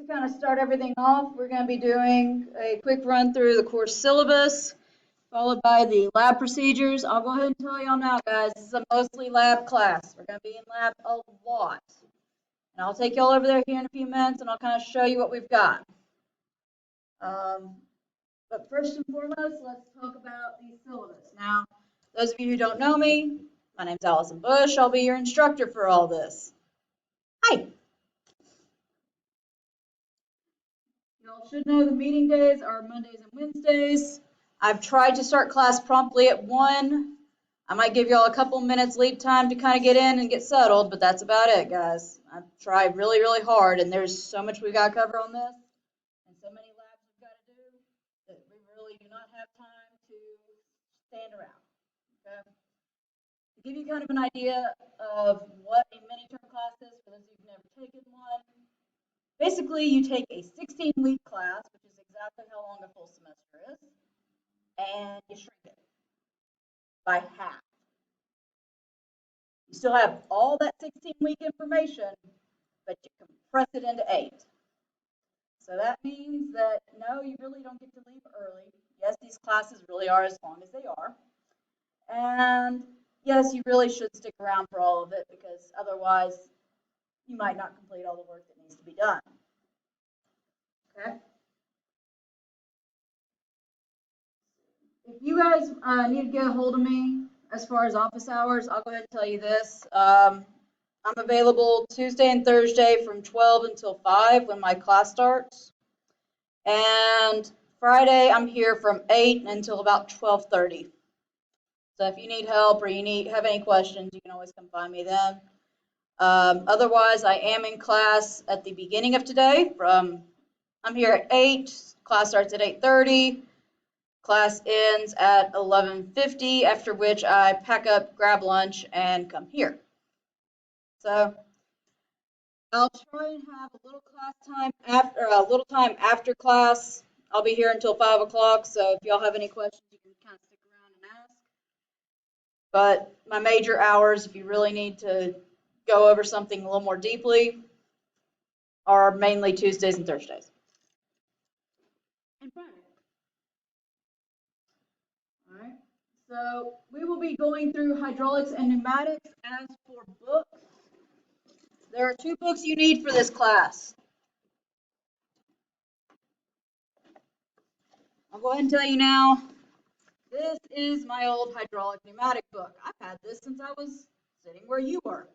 to kind of start everything off, we're going to be doing a quick run through the course syllabus, followed by the lab procedures. I'll go ahead and tell y'all now, guys, this is a mostly lab class. We're going to be in lab a lot. And I'll take y'all over there here in a few minutes, and I'll kind of show you what we've got. But first and foremost, let's talk about the syllabus. Now, those of you who don't know me, my name's Allison Bush. I'll be your instructor for all this. Hi. Y'all should know the meeting days are Mondays and Wednesdays. I've tried to start class promptly at 1. I might give y'all a couple minutes lead time to kind of get in and get settled, but that's about it, guys. I've tried really, really hard, and there's so much we got to cover on this, and so many labs we've got to do that we really do not have time to stand around. Okay? To give you kind of an idea of what a mini-term class is, for those of you who've never taken one, basically you take a 16-week class, which is exactly how long a full semester is, and you shrink it by half. You still have all that 16-week information, but you compress it into 8. So that means that, no, you really don't get to leave early. Yes, these classes really are as long as they are. And yes, you really should stick around for all of it, because otherwise you might not complete all the work that needs to be done. Okay? If you guys need to get a hold of me as far as office hours, I'll go ahead and tell you this. I'm available Tuesday and Thursday from 12 until 5 when my class starts. And Friday, I'm here from 8 until about 12:30. So if you need help or you have any questions, you can always come find me then. Otherwise, I am in class at the beginning of today. I'm here at 8. Class starts at 8:30. Class ends at 11:50, after which I pack up, grab lunch, and come here. So I'll try and have a little time after class. I'll be here until 5 o'clock, so if y'all have any questions, you can kind of stick around and ask. But my major hours, if you really need to go over something a little more deeply, are mainly Tuesdays and Thursdays. And Friday. All right. So we will be going through hydraulics and pneumatics. As for books, there are 2 books you need for this class. I'll go ahead and tell you now, this is my old hydraulic pneumatic book. I've had this since I was sitting where you were.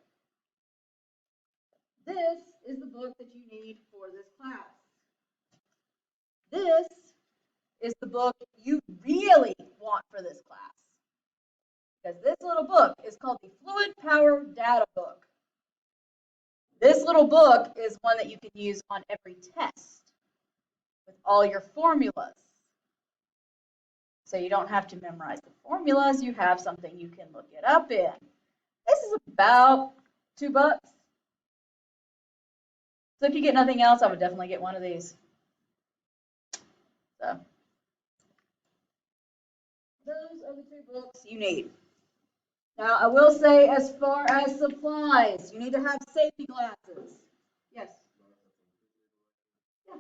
This is the book that you need for this class. This is the book you really want for this class, because this little book is called the Fluid Power Data Book. This little book is one that you can use on every test with all your formulas. So you don't have to memorize the formulas, you have something you can look it up in. This is about $2. So if you get nothing else, I would definitely get one of these. So those are the 2 books you need. Now, I will say, as far as supplies, you need to have safety glasses. Yes? Yeah.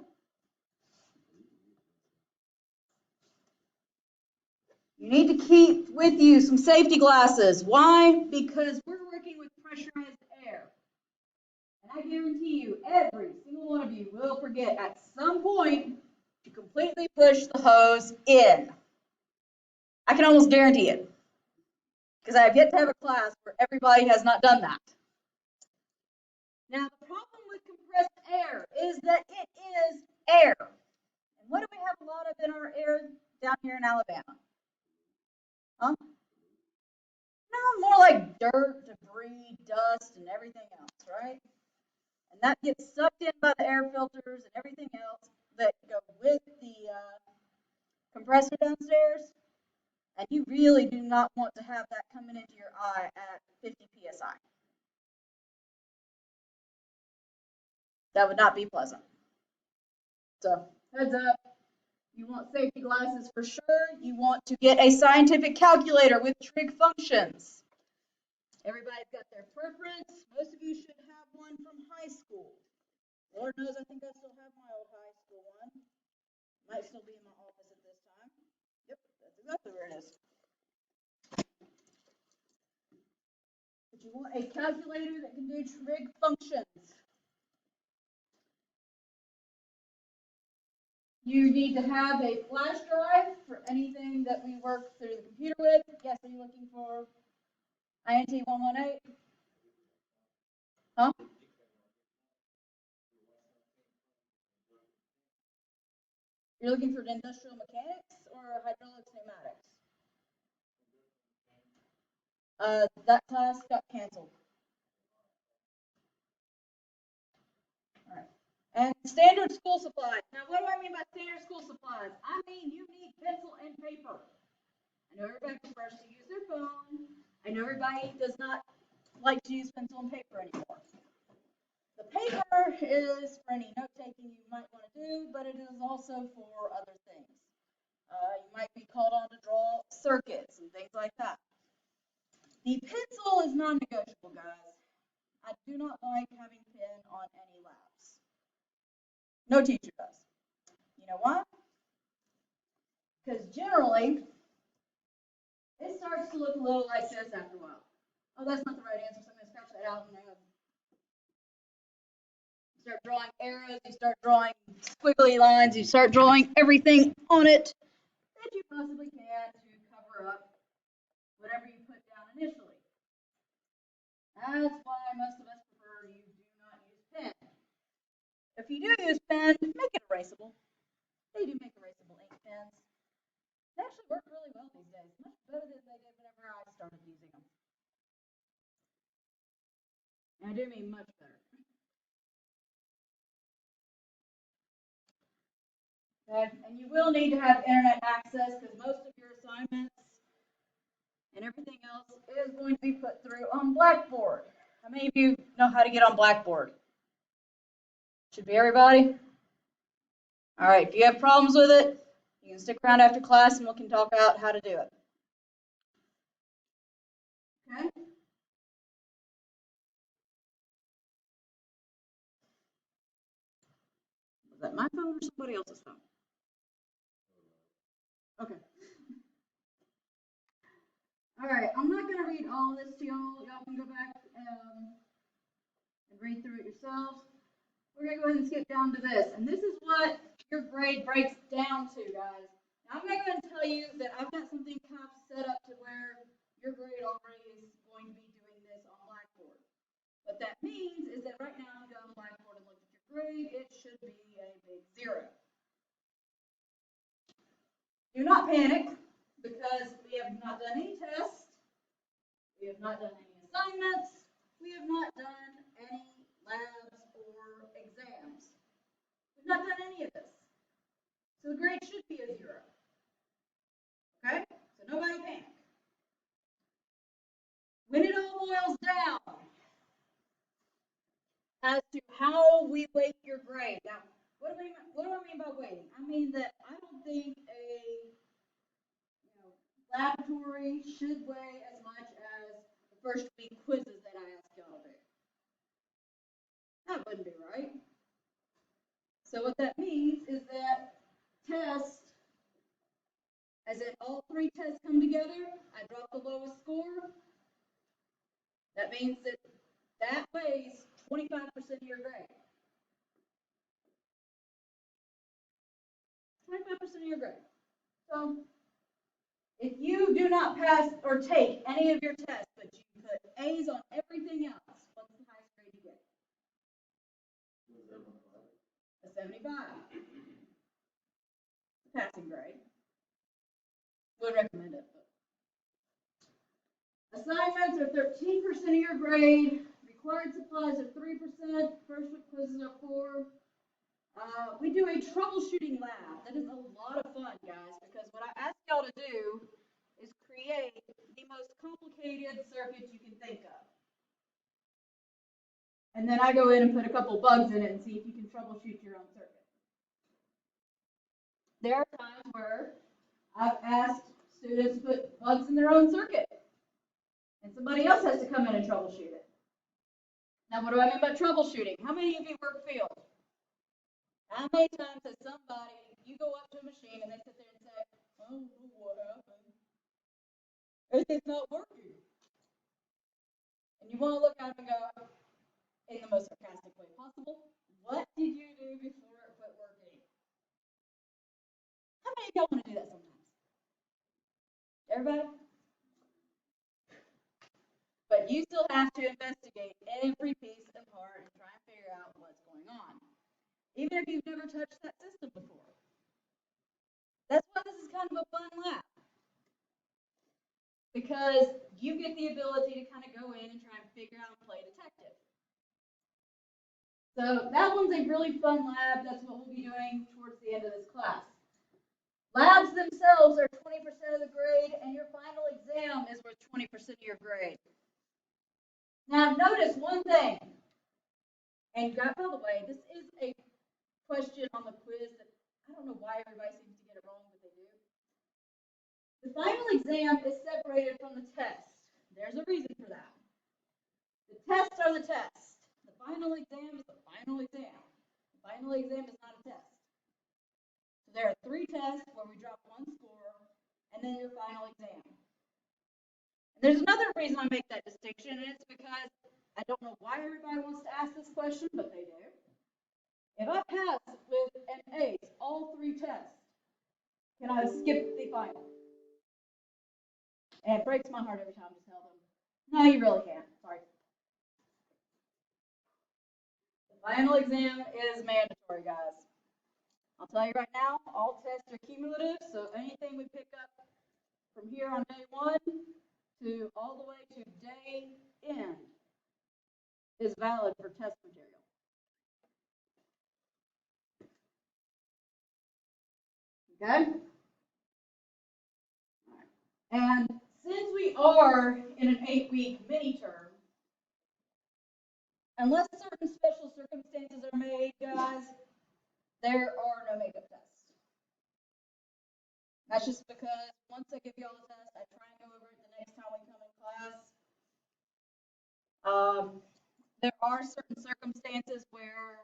You need to keep with you some safety glasses. Why? Because we're working with pressurized air. And I guarantee you, every single one of you will forget at some point to completely push the hose in. I can almost guarantee it, because I have yet to have a class where everybody has not done that. Now, the problem with compressed air is that it is air. And what do we have a lot of in our air down here in Alabama? Huh? No, more like dirt, debris, dust, and everything else, right? And that gets sucked in by the air filters and everything else that go with the compressor downstairs. And you really do not want to have that coming into your eye at 50 psi. That would not be pleasant. So, heads up, you want safety glasses for sure. You want to get a scientific calculator with trig functions. Everybody's got their preference. Most of you should have one from high school or Lord knows I think I still have my old high school one. Might still be in my office at this time. Yep, that's exactly where it is. But you want a calculator that can do trig functions. You need to have a flash drive for anything that we work through the computer with. Yes, are you looking for INT 118? Huh? You're looking for industrial mechanics or hydraulics pneumatics? That class got canceled. All right. And standard school supplies. Now, what do I mean by standard school supplies? I mean you need pencil and paper. I know everybody prefers to use their phone. I know everybody does not like to use pencil and paper anymore. The paper is for any note taking you might want to do, but it is also for other things. You might be called on to draw circuits and things like that. The pencil is non-negotiable, guys. I do not like having pen on any labs. No teacher does. You know why? Because generally, it starts to look a little like this after a while. Oh, that's not the right answer, so I'm going to scratch that out and you start drawing arrows, you start drawing squiggly lines, you start drawing everything on it that you possibly can to cover up whatever you put down initially. That's why most of us prefer you do not use pen. If you do use pen, make it erasable. They do make erasable ink pens. They actually work really well these days, much better than they did whenever I started using them. And I do mean much better. Okay? And you will need to have internet access because most of your assignments and everything else is going to be put through on Blackboard. How many of you know how to get on Blackboard? Should be everybody? All right, if you have problems with it, you can stick around after class and we can talk out how to do it. Okay? Was that my phone or somebody else's phone? Okay. All right, I'm not going to read all this to y'all. Y'all can go back and read through it yourselves. We're going to go ahead and skip down to this. And this is what your grade breaks down to, guys. Now, I'm going to go ahead and tell you that I've got something kind of set up to where your grade already is going to be doing this on Blackboard. What that means is that right now, if you go on Blackboard and look at your grade, it should be a big 0. Do not panic, because we have not done any tests, we have not done any assignments, we have not done any labs or exams. We've not done any of this. So the grade should be a 0. Okay? So nobody panic. When it all boils down as to how we weight your grade. Now, what do I mean by weighting? I mean that I don't think a laboratory should weigh as much as the first week quizzes that I asked y'all to do. That wouldn't be right. So what that means is that test, as in all 3 tests come together, I drop the lowest score. That means that weighs 25% of your grade. 25% of your grade. So if you do not pass or take any of your tests, but you put A's on everything else, what's the highest grade you get? A 75. It's a passing grade. Would recommend it. Assignments are 13% of your grade. Required supplies are 3%. First week quizzes are 4%. We do a troubleshooting lab. That is a lot of fun, guys, because what I ask y'all to do is create the most complicated circuit you can think of. And then I go in and put a couple bugs in it and see if you can troubleshoot your own circuit. There are times where I've asked students to put bugs in their own circuit, and somebody else has to come in and troubleshoot it. Now, what do I mean by troubleshooting? How many of you work field? How many times has somebody, you go up to a machine and they sit there and say, I don't know what happened. It's not working. And you want to look at them and go, in the most sarcastic way possible, what did you do before it quit working? How many of y'all want to do that sometimes? Everybody? But you still have to investigate every piece and part and try and figure out what's going on, even if you've never touched that system before. That's why this is kind of a fun lab, because you get the ability to kind of go in and try and figure out and play detective. So that one's a really fun lab. That's what we'll be doing towards the end of this class. Labs themselves are 20% of the grade, and your final exam is worth 20% of your grade. Now notice one thing, and by the way, this is a question on the quiz that I don't know why everybody seems to get it wrong, but they do. The final exam is separated from the test. There's a reason for that. The tests are the tests. The final exam is the final exam. The final exam is not a test. So there are 3 tests where we drop 1 score, and then your final exam. And there's another reason I make that distinction, and it's because I don't know why everybody wants to ask this question, but they do. If I pass with an ace all 3 tests, can I skip the final? And it breaks my heart every time to tell them, no, you really can't. Sorry. The final exam is mandatory, guys. I'll tell you right now, all tests are cumulative, so anything we pick up from here on day 1 to all the way to day end is valid for test material. Okay? And since we are in an 8-week mini-term, unless certain special circumstances are made, guys, there are no makeup tests. That's just because once I give you all the tests, I try and go over it the next time we come in class. There are certain circumstances where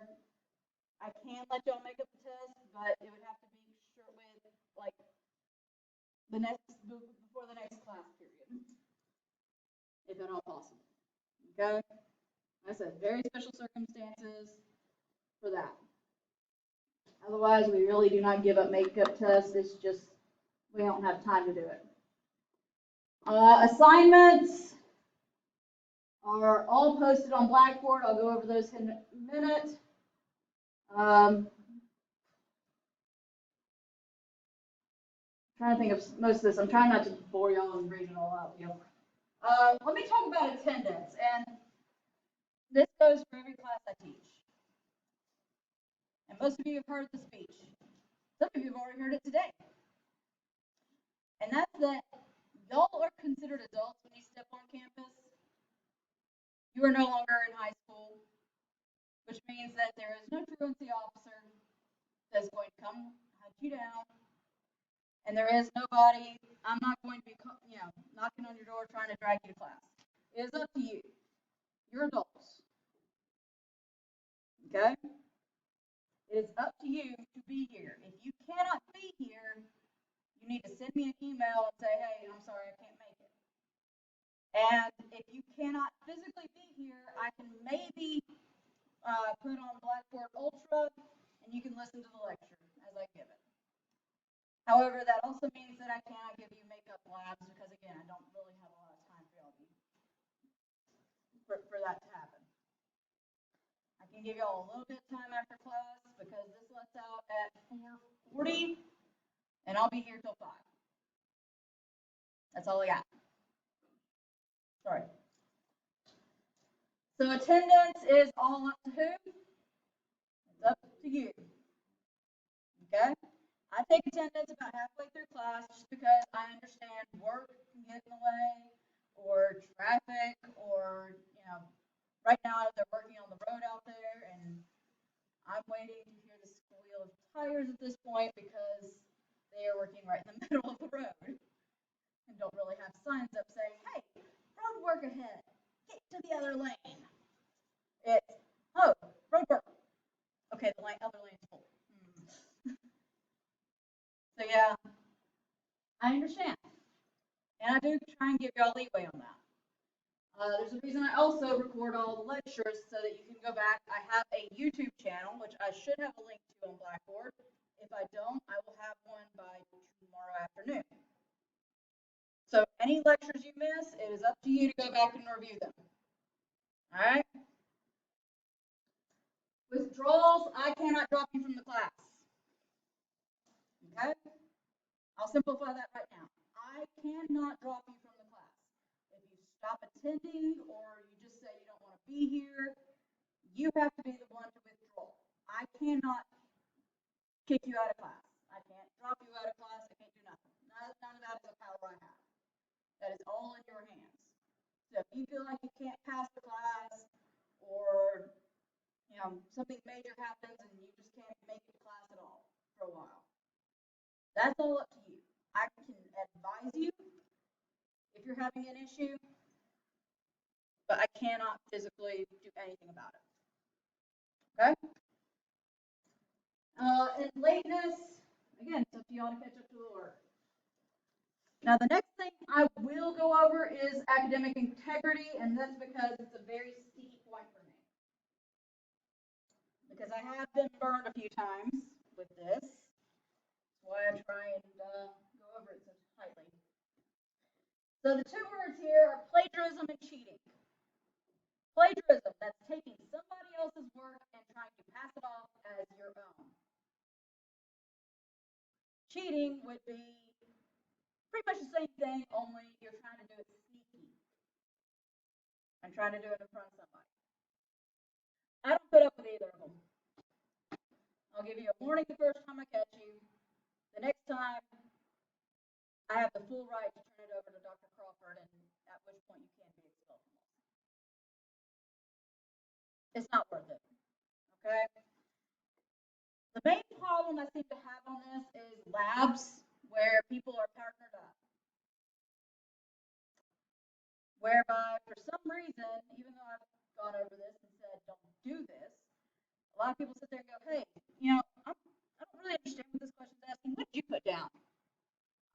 I can let y'all make up the test, but it would have to be short with like before the next class period, if at all possible. Okay? Like I said, very special circumstances for that. Otherwise, we really do not give up makeup tests. It's just we don't have time to do it. Assignments are all posted on Blackboard. I'll go over those in a minute. Trying to think of most of this. I'm trying not to bore y'all and read it all out. Let me talk about attendance, and this goes for every class I teach. And most of you have heard the speech. Some of you have already heard it today. And that's that y'all are considered adults when you step on campus. You are no longer in high school, which means that there is no truancy officer that's going to come hunt you down. And there is nobody, I'm not going to be, knocking on your door trying to drag you to class. It is up to you. You're adults. Okay? It is up to you to be here. If you cannot be here, you need to send me an email and say, hey, I'm sorry, I can't make it. And if you cannot physically be here, I can maybe put on Blackboard Ultra, and you can listen to the lecture as I give it. However, that also means that I cannot give you makeup labs because, again, I don't really have a lot of time for y'all for that to happen. I can give y'all a little bit of time after class because this lets out at 4:40, and I'll be here till 5. That's all I got. Sorry. So attendance is all up to who? It's up to you. Okay? I take attendance about halfway through class just because I understand work can get in the way, or traffic, or, right now they're working on the road out there, and I'm waiting to hear the squeal of tires at this point because they are working right in the middle of the road and don't really have signs up saying, hey, road work ahead, get to the other lane. It's, oh, road work. Okay, the other lane's full. I understand. And I do try and give y'all leeway on that. There's a reason I also record all the lectures so that you can go back. I have a YouTube channel, which I should have a link to on Blackboard. If I don't, I will have one by tomorrow afternoon. So any lectures you miss, it is up to you to go back and review them. All right? Withdrawals, I cannot drop you from the class. Okay? I'll simplify that right now. I cannot drop you from the class. If you stop attending or you just say you don't want to be here, you have to be the one to withdraw. I cannot kick you out of class. I can't drop you out of class. I can't do nothing. None of that is a power I have. That is all in your hands. So if you feel like you can't pass the class or something major happens and you just can't make it to class at all for a while, that's all up to you. I can advise you if you're having an issue, but I cannot physically do anything about it. Okay? And lateness, again, it's up to y'all to catch up to the work. Now, the next thing I will go over is academic integrity, and that's because it's a very sticky point for me. Because I have been burned a few times with this. That's why I try and go over it so tightly. So the two words here are plagiarism and cheating. Plagiarism, that's taking somebody else's work and trying to pass it off as your own. Cheating would be pretty much the same thing, only you're trying to do it sneaky and trying to do it in front of somebody. I don't put up with either of them. I'll give you a warning the first time I catch you. The next time, I have the full right to turn it over to Dr. Crawford, and at which point you can be expelled from it. It's not worth it. Okay? The main problem I seem to have on this is labs where people are partnered up. Whereby, for some reason, even though I've gone over this and said don't do this, a lot of people sit there and go, hey, I don't really understand what this question's asking. What did you put down?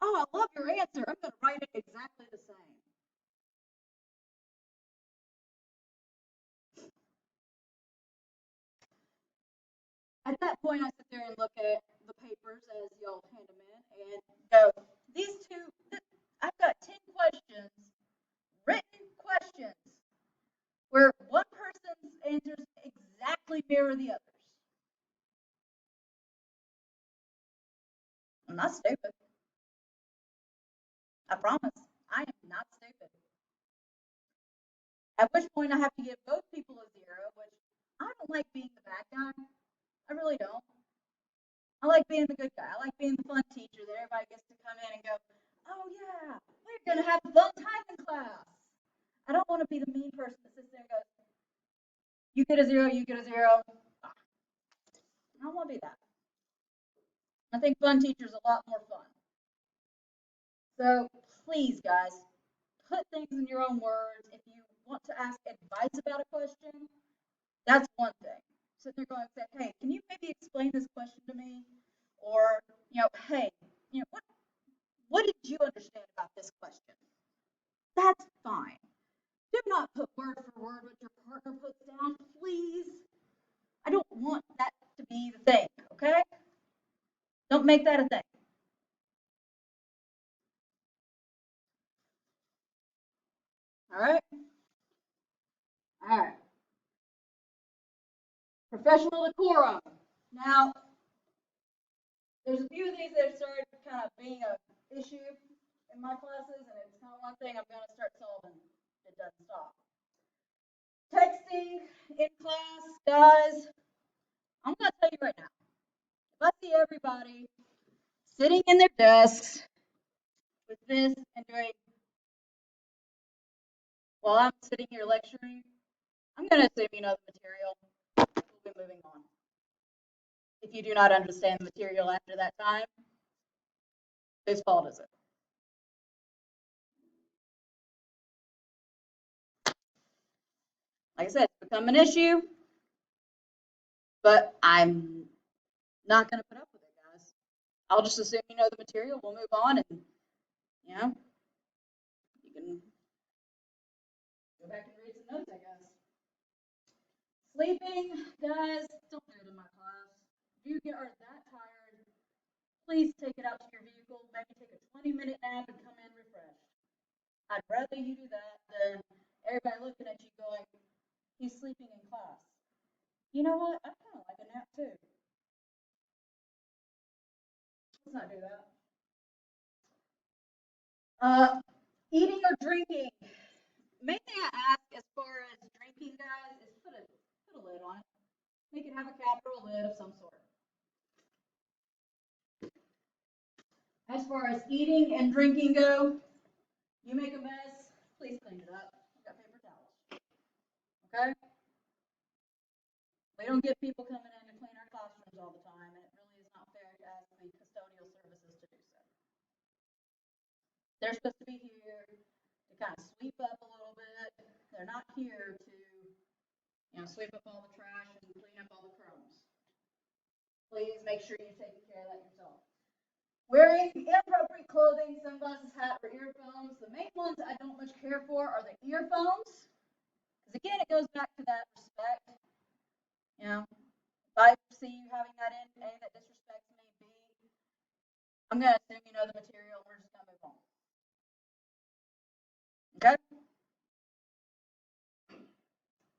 Oh, I love your answer. I'm going to write it exactly the same. At that point, I sit there and look at the papers as y'all hand them in and go, these two, I've got 10 questions, written questions, where one person's answers exactly mirror the others. I'm not stupid. I promise. I am not stupid. At which point I have to give both people a 0, which I don't like being the bad guy. I really don't. I like being the good guy. I like being the fun teacher that everybody gets to come in and go, oh yeah, we're going to have a fun time in class. I don't want to be the mean person that sits there and goes, you get a 0, you get a 0. I don't want to be that. I think fun teachers are a lot more fun. So please, guys, put things in your own words. If you want to ask advice about a question, that's one thing. Sit there going and say, hey, can you maybe explain this question to me? Or, hey, what did you understand about this question? That's fine. Do not put word for word what your partner puts down, please. I don't want that to be the thing, okay? Don't make that a thing. All right? All right. Professional decorum. Now, there's a few of these that have started kind of being an issue in my classes, and it's kind of one thing I'm going to start solving. It doesn't stop. Texting in class, guys, I'm going to tell you right now. If I see everybody sitting in their desks with this and doing, while I'm sitting here lecturing, I'm going to assume you know the material. We'll be moving on. If you do not understand the material after that time, whose fault is it? Like I said, it's become an issue, but I'm not going to put up with it, guys. I'll just assume you know the material. We'll move on, and You know, you can go back and read some notes, I guess. Sleeping, guys, don't do it in my class. If you are that tired, please take it out to your vehicle, maybe take a 20-minute nap and come in refreshed. I'd rather you do that than everybody looking at you going, he's sleeping in class. You know what? I kind of like a nap too. Let's not do that. Eating or drinking. Main thing I ask as far as drinking, guys, is put a lid on it. Make it have a cap or a lid of some sort. As far as eating and drinking go, you make a mess, please clean it up. I've got paper towels. Okay? We don't get people coming in to clean our classrooms all the time, and it really is not fair to ask the custodial services to do so. They're supposed to be here to kind of sweep up a little bit. They're not here to, sweep up all the trash and clean up all the crumbs. Please make sure you're taking care of that yourself. Wearing inappropriate clothing, sunglasses, hat, or earphones. The main ones I don't much care for are the earphones. Because again, it goes back to that respect. If I see you having that in, A, that disrespects me, B, I'm going to assume you know the material, and we're just going to move on. Okay?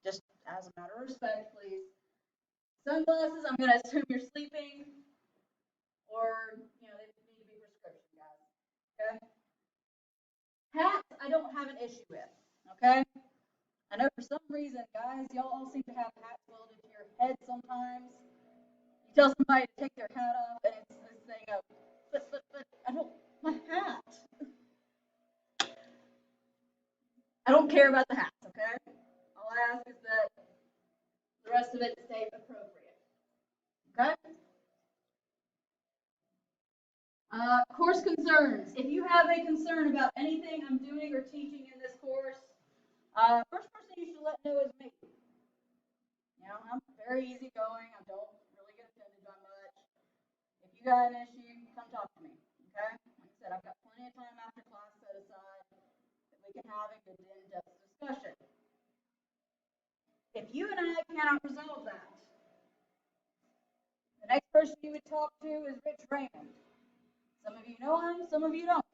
Just as a matter of respect, please. Sunglasses, I'm going to assume you're sleeping, or, they need to be prescription, guys. Okay? Hats, I don't have an issue with. Okay? I know for some reason, guys, y'all all seem to have hats welded to your head sometimes. You tell somebody to take their hat off, and it's this thing of, but, I don't, my hat. I don't care about the hats, okay? All I ask is that the rest of it stay appropriate. Okay? Course concerns. If you have a concern about anything I'm doing or teaching in this course, first person you should let know is me. I'm very easygoing. I don't really get offended by much. If you got an issue, come talk to me. Okay? Like I said, I've got plenty of time after class set aside that we can have a good in-depth discussion. If you and I cannot resolve that, the next person you would talk to is Rich Raymond. Some of you know him, some of you don't.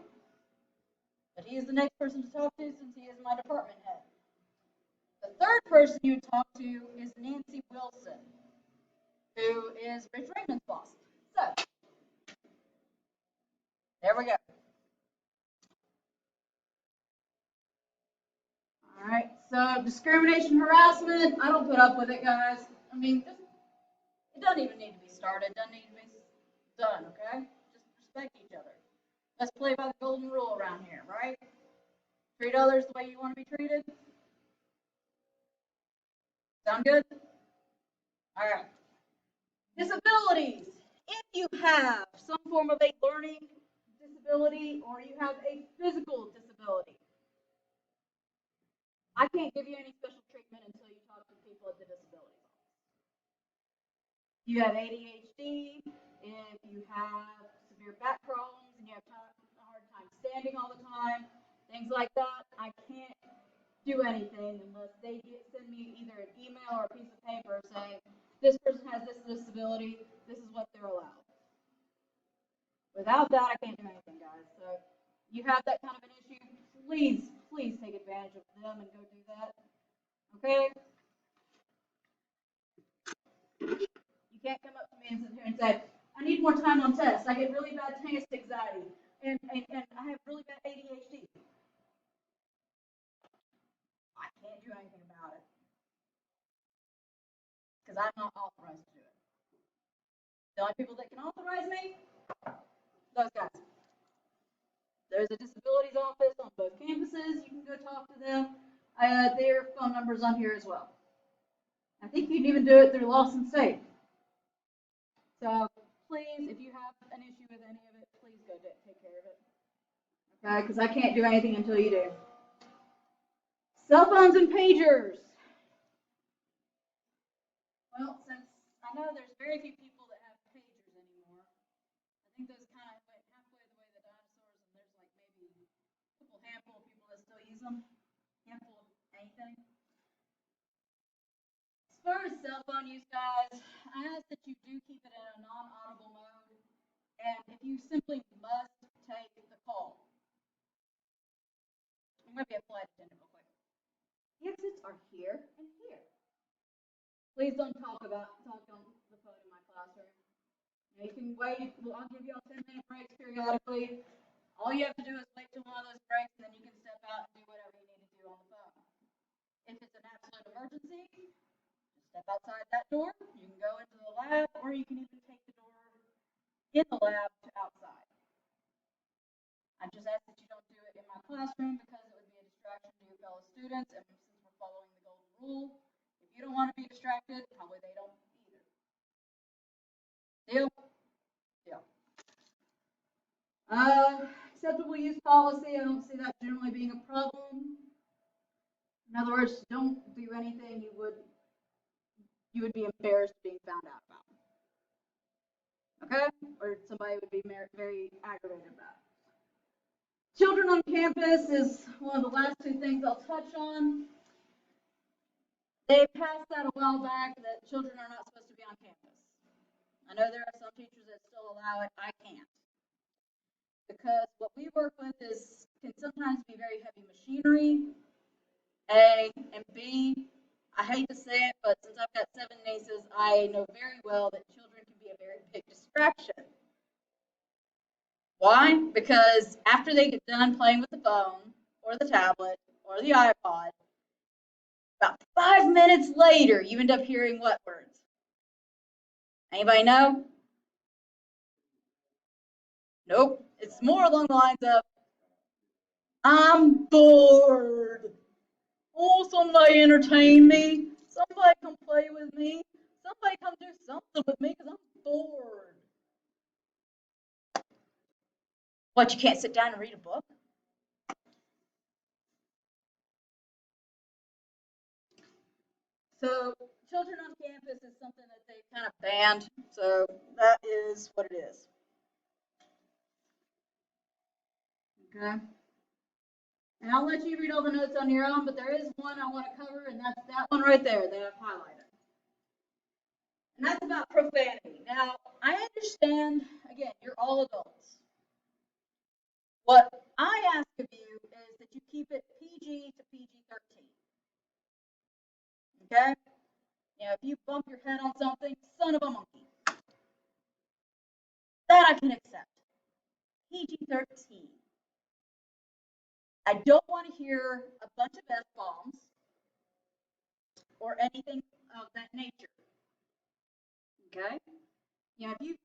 But he is the next person to talk to since he is my department head. The third person you would talk to is Nancy Wilson, who is Rich Raymond's boss. So, there we go. All right, so discrimination, harassment, I don't put up with it, guys. I mean, it doesn't even need to be started, doesn't need to be done, okay? Just respect each other. Let's play by the golden rule around here, right? Treat others the way you want to be treated. Sound good? All right. Disabilities. If you have some form of a learning disability or you have a physical disability, I can't give you any special treatment until you talk to people at the disability office. If you have ADHD, if you have severe back problems and you have a hard time standing all the time, things like that, I can't do anything unless they send me either an email or a piece of paper saying, this person has this disability, this is what they're allowed. Without that, I can't do anything, guys. So you have that kind of an issue, please take advantage of them and go do that. Okay? You can't come up to me and sit here and say, I need more time on tests. I get really bad test anxiety, and I have really bad ADHD. I can't do anything about it because I'm not authorized to do it. The only people that can authorize me, those guys. There's a disabilities office on both campuses. You can go talk to them. Their phone number's on here as well. I think you can even do it through Lawson State. So please, if you have an issue with any of it, please go take care of it. Okay, because I can't do anything until you do. Cell phones and pagers. Well, since I know there's very few people that have pagers anymore, I think those kind of went halfway the way the dinosaurs, and there's like maybe use them. Handful of anything. As far as cell phone use, guys, I ask that you do keep it in a non-audible mode. And if you simply must take the call, I'm going to be a flight attendant real quick. The exits are here and here. Please don't talk on the phone in my classroom. You can wait. I'll give you all 10-minute breaks periodically. All you have to do is wait till one of those breaks, and then you can step out and do whatever you need to do on the phone. If it's an absolute emergency, just step outside that door. You can go into the lab, or you can even take the door in the lab to outside. I just ask that you don't do it in my classroom because it would be a distraction to your fellow students, and since we're following the golden rule, if you don't want to be distracted, probably they don't either. Deal? Deal. Acceptable use policy, I don't see that generally being a problem. In other words, don't do anything you would be embarrassed being found out about. Okay? Or somebody would be very aggravated about. Children on campus is one of the last two things I'll touch on. They passed that a while back that children are not supposed to be on campus. I know there are some teachers that still allow it. I can't. Because what we work with can sometimes be very heavy machinery, A, and B, I hate to say it, but since I've got 7 nieces, I know very well that children can be a very big distraction. Why? Because after they get done playing with the phone, or the tablet, or the iPod, about 5 minutes later, you end up hearing what words? Anybody know? Nope. It's more along the lines of, I'm bored. Oh, somebody entertain me. Somebody come play with me. Somebody come do something with me because I'm bored. What, you can't sit down and read a book? So children on campus is something that they kind of banned. So that is what it is. Okay. And I'll let you read all the notes on your own, but there is one I want to cover, and that's that one right there that I've highlighted. And that's about profanity. Now, I understand, again, you're all adults. What I ask of you is that you keep it PG to PG-13. Okay? If you bump your head on something, son of a monkey. That I can accept. PG-13. I don't want to hear a bunch of F-bombs or anything of that nature. Okay? If you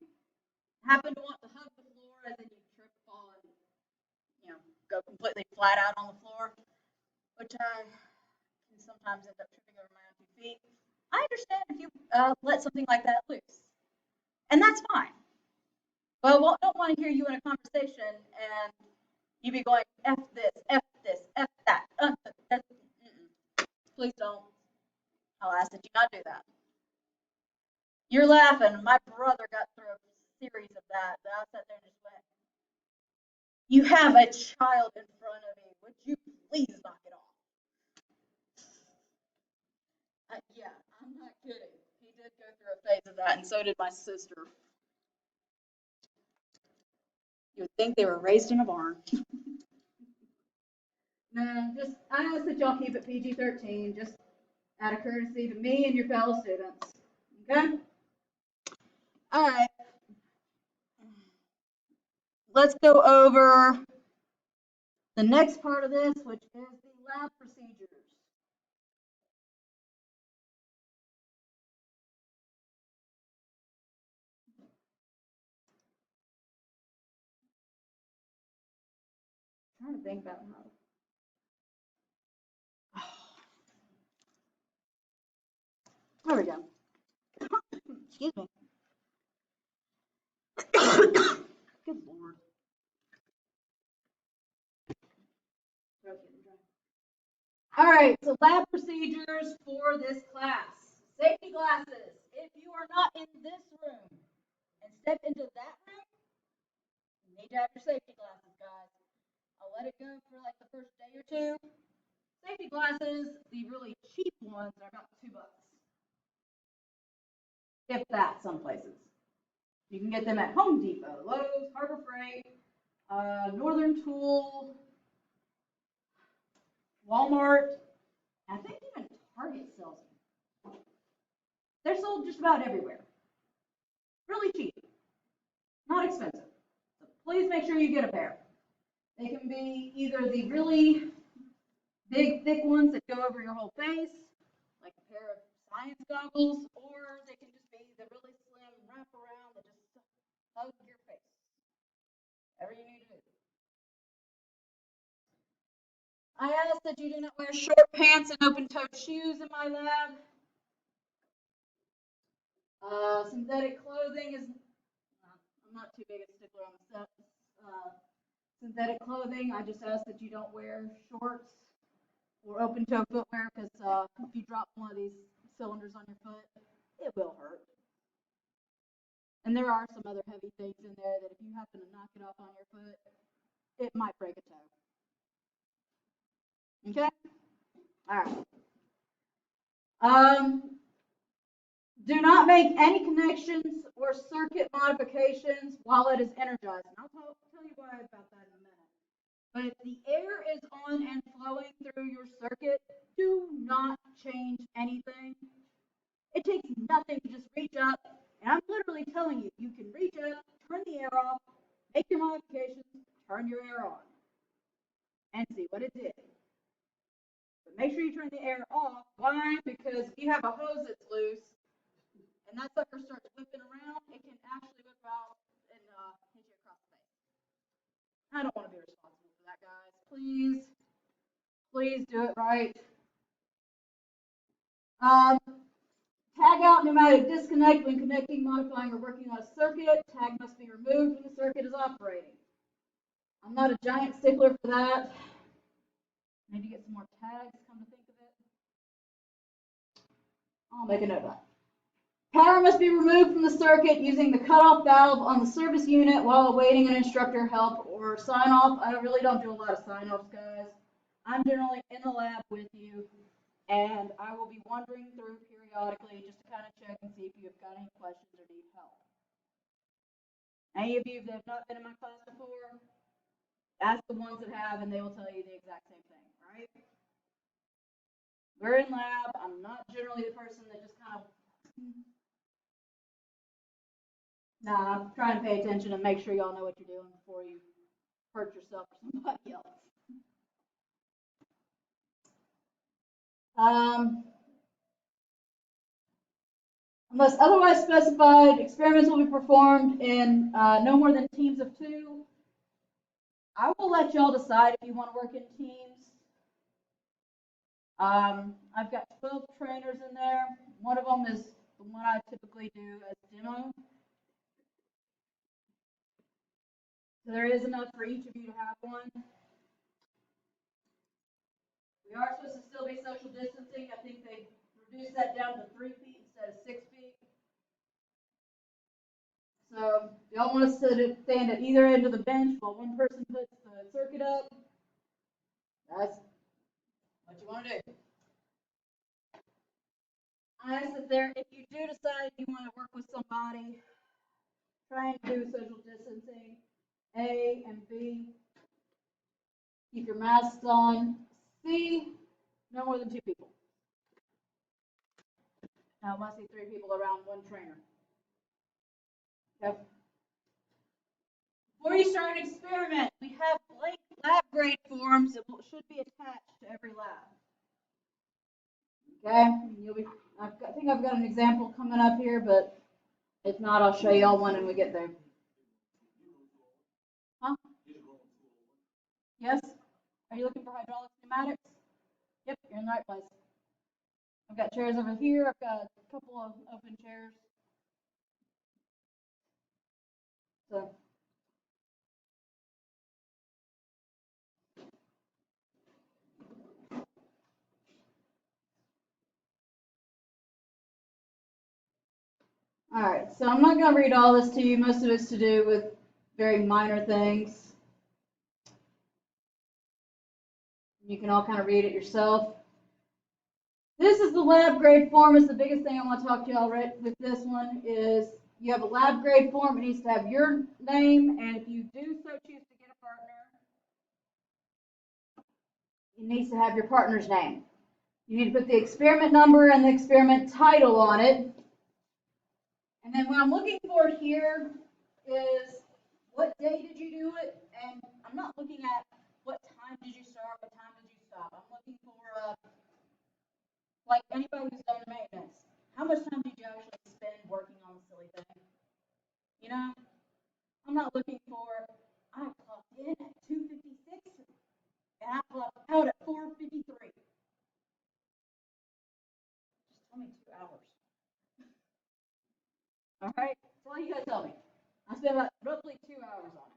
happen to want to hug the floor and then you trip, fall, and go completely flat out on the floor, which I can sometimes end up tripping over my own 2 feet. I understand if you let something like that loose, and that's fine. But I don't want to hear you in a conversation and you be going F this, F this, F that. Please don't. I'll ask that you not do that. You're laughing. My brother got through a series of that. I sat there and just went, you have a child in front of you. Would you please knock it off? Yeah, I'm not kidding. He did go through a phase of that, and so did my sister. You would think they were raised in a barn. No, I ask that y'all keep it PG-13, just out of courtesy to me and your fellow students. Okay? All right. Let's go over the next part of this, which is the lab procedures. I'm trying to think about how. There we go. Excuse me. Good Lord. All right, so lab procedures for this class. Safety glasses. If you are not in this room and step into that room, you need to have your safety glasses, guys. I'll let it go for like the first day or two. Safety glasses, the really cheap ones, are about $2. If that, some places. You can get them at Home Depot, Lowe's, Harbor Freight, Northern Tool, Walmart. I think even Target sells them. They're sold just about everywhere. Really cheap, not expensive. So please make sure you get a pair. They can be either the really big, thick ones that go over your whole face, like a pair of science goggles, or they can just be the really slim wrap around that just hug your face. Whatever you need to do. I ask that you do not wear short pants and open-toed shoes in my lab. Synthetic clothing is, I'm not too big a stickler on the synthetic clothing. I just ask that you don't wear shorts or open-toe footwear because if you drop one of these cylinders on your foot, it will hurt. And there are some other heavy things in there that if you happen to knock it off on your foot, it might break a toe. Okay? All right. Do not make any connections or circuit modifications while it is energized. And I'll tell you why about that in a minute. But if the air is on and flowing through your circuit, do not change anything. It takes nothing to just reach up, and I'm literally telling you, you can reach up, turn the air off, make your modifications, turn your air on, and see what it did. But make sure you turn the air off. Why? Because if you have a hose that's loose, and that sucker starts whipping around, it can actually whip out and hit you across the face. I don't want to be responsible for that, guys. Please, please do it right. Tag out pneumatic disconnect when connecting, modifying, or working on a circuit. Tag must be removed when the circuit is operating. I'm not a giant stickler for that. I need to get some more tags, come to think of it. I'll make a note of that. Power must be removed from the circuit using the cutoff valve on the service unit while awaiting an instructor help or sign off. I really don't do a lot of sign offs, guys. I'm generally in the lab with you, and I will be wandering through periodically just to kind of check and see if you've got any questions or need help. Any of you that have not been in my class before, ask the ones that have, and they will tell you the exact same thing, right? We're in lab. I'm not generally the person that just kind of. Nah, I'm trying to pay attention and make sure y'all know what you're doing before you hurt yourself or somebody else. Unless otherwise specified, experiments will be performed in no more than teams of 2. I will let y'all decide if you want to work in teams. I've got 12 trainers in there. One of them is the one I typically do as demo. So there is enough for each of you to have one. We are supposed to still be social distancing. I think they reduced that down to 3 feet instead of 6 feet. So y'all want us to stand at either end of the bench while one person puts the circuit up. That's what you want to do. I ask that there, if you do decide you want to work with somebody, try and do social distancing, A and B. Keep your masks on. C, no more than 2 people. Now, I want to see 3 people around one trainer. Okay. Before you start an experiment, we have blank lab grade forms that should be attached to every lab. Okay, I think I've got an example coming up here, but if not, I'll show y'all one when we get there. Huh? Yes? Are you looking for hydraulics, pneumatics? Yep, you're in the right place. I've got chairs over here. I've got a couple of open chairs. So. All right, so I'm not going to read all this to you. Most of it's to do with very minor things. You can all kind of read it yourself. This is the lab grade form. Is the biggest thing I want to talk to y'all with this one is you have a lab grade form. It needs to have your name, and if you do so choose to get a partner, it needs to have your partner's name. You need to put the experiment number and the experiment title on it. And then what I'm looking for here is what day did you do it? And I'm not looking at what time did you start, what time did you stop. I'm looking for, like anybody who's done maintenance, how much time did you actually spend working on the silly thing? You know, I'm not looking for, I clocked in at 2:56 and I clocked out at 4:53. Just tell me 2 hours. All right, that's all you gotta tell me. I spent about roughly 2 hours on it.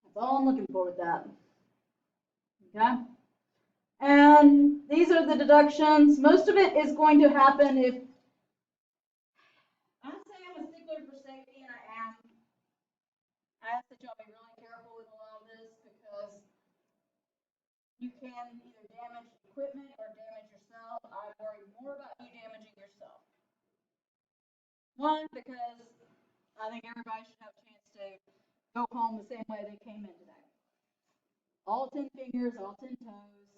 That's all I'm looking for with that. Okay? And these are the deductions. Most of it is going to happen if I say I'm a stickler for safety, and I am. I ask that y'all be really careful with a lot of this because you can either damage equipment or damage yourself. I worry more about you damaging yourself. One, because I think everybody should have a chance to go home the same way they came in today. All 10 fingers, all 10 toes,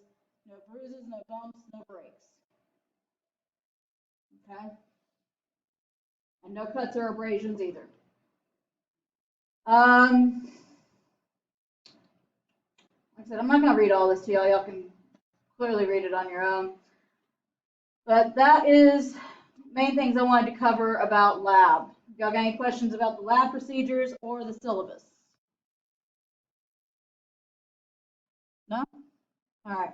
no bruises, no bumps, no breaks. Okay? And no cuts or abrasions either. Like I said, I'm not going to read all this to y'all. Y'all can clearly read it on your own. But that is main things I wanted to cover about lab. Y'all got any questions about the lab procedures or the syllabus? No? All right.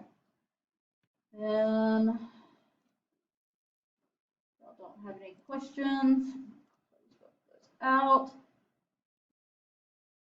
Then y'all don't have any questions. Let's put this out.